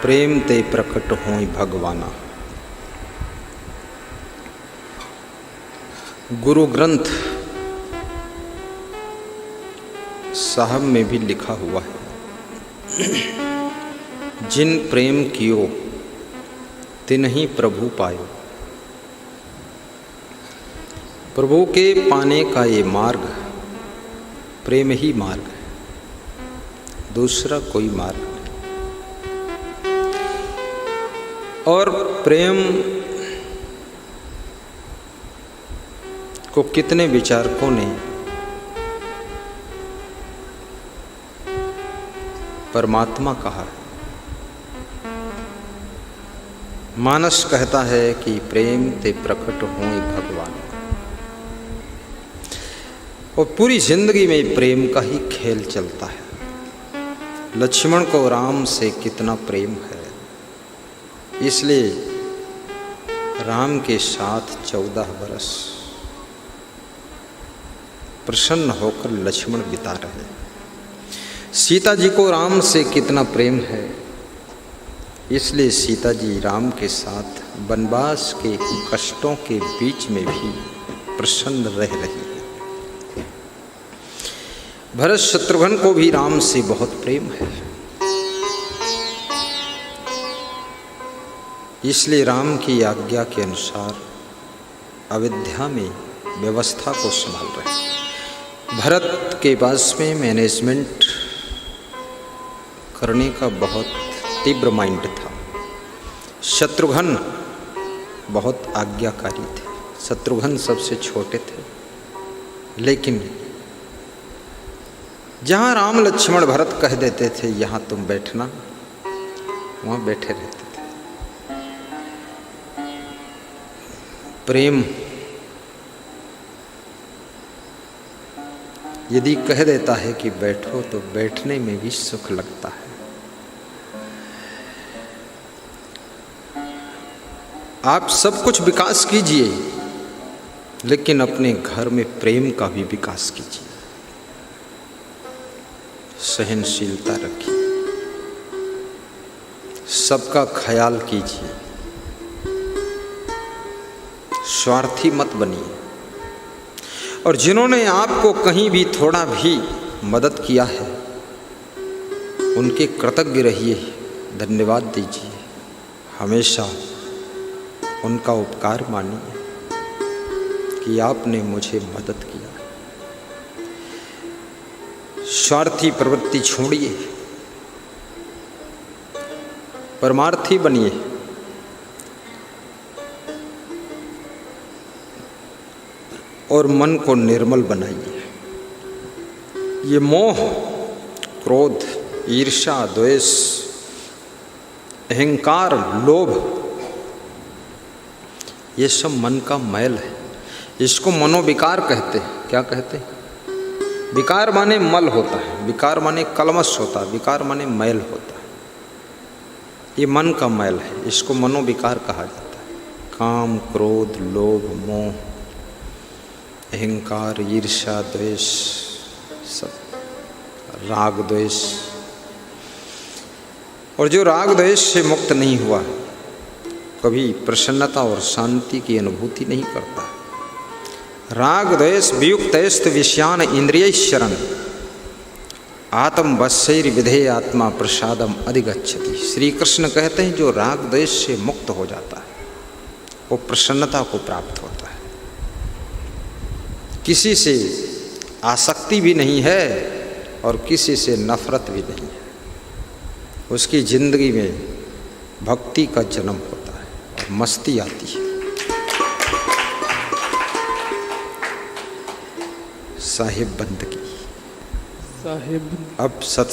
प्रेम ते प्रकट होई भगवाना। गुरु ग्रंथ साहब में भी लिखा हुआ है, जिन प्रेम कियो तिन्हीं प्रभु पायो। प्रभु के पाने का ये मार्ग प्रेम ही मार्ग है, दूसरा कोई मार्ग नहीं। और प्रेम को कितने विचारकों ने परमात्मा कहा है। मानस कहता है कि प्रेम ते प्रकट होई भगवान। और पूरी जिंदगी में प्रेम का ही खेल चलता है। लक्ष्मण को राम से कितना प्रेम है, इसलिए राम के साथ 14 बरस प्रसन्न होकर लक्ष्मण बिता रहे। सीता जी को राम से कितना प्रेम है, इसलिए सीता जी राम के साथ वनवास के कष्टों के बीच में भी प्रसन्न रह रही है। भरत शत्रुघ्न को भी राम से बहुत प्रेम है, इसलिए राम की आज्ञा के अनुसार अयोध्या में व्यवस्था को संभाल रहे हैं। भरत के पास में मैनेजमेंट करने का बहुत तीव्र माइंड था। शत्रुघ्न बहुत आज्ञाकारी थे। शत्रुघ्न सबसे छोटे थे, लेकिन जहाँ राम लक्ष्मण भरत कह देते थे यहाँ तुम बैठना, वहाँ बैठे रहते थे। प्रेम यदि कह देता है कि बैठो तो बैठने में भी सुख लगता है। आप सब कुछ विकास कीजिए, लेकिन अपने घर में प्रेम का भी विकास कीजिए। सहनशीलता रखिए, सबका ख्याल कीजिए, स्वार्थी मत बनिए। और जिन्होंने आपको कहीं भी थोड़ा भी मदद किया है, उनके कृतज्ञ रहिए, धन्यवाद दीजिए। हमेशा उनका उपकार मानिए कि आपने मुझे मदद किया। स्वार्थी प्रवृत्ति छोड़िए, परमार्थी बनिए। और मन को निर्मल बनाइए। ये मोह, क्रोध, ईर्ष्या, द्वेष, अहंकार, लोभ, ये सब मन का मैल है। इसको मनोविकार कहते हैं। क्या कहते हैं? विकार माने मल होता है, विकार माने कलमश होता है, विकार माने मैल होता है। ये मन का मैल है, इसको मनोविकार कहा जाता है। काम, क्रोध, लोभ, मोह, अहंकार, ईर्ष्या, द्वेष, सब राग द्वेष। और जो राग द्वेष से मुक्त नहीं हुआ, कभी प्रसन्नता और शांति की अनुभूति नहीं करता। राग द्वेष वियुक्तैस्त विषयान इंद्रियैश्चरन् आत्म वश्यैर विधेय आत्मा प्रसादम अधिगच्छति। श्री कृष्ण कहते हैं, जो राग द्वेष से मुक्त हो जाता है वो प्रसन्नता को प्राप्त होता है। किसी से आसक्ति भी नहीं है और किसी से नफरत भी नहीं है। उसकी जिंदगी में भक्ति का जन्म होता है और मस्ती आती है। साहिब बंदगी। साहिब अब सत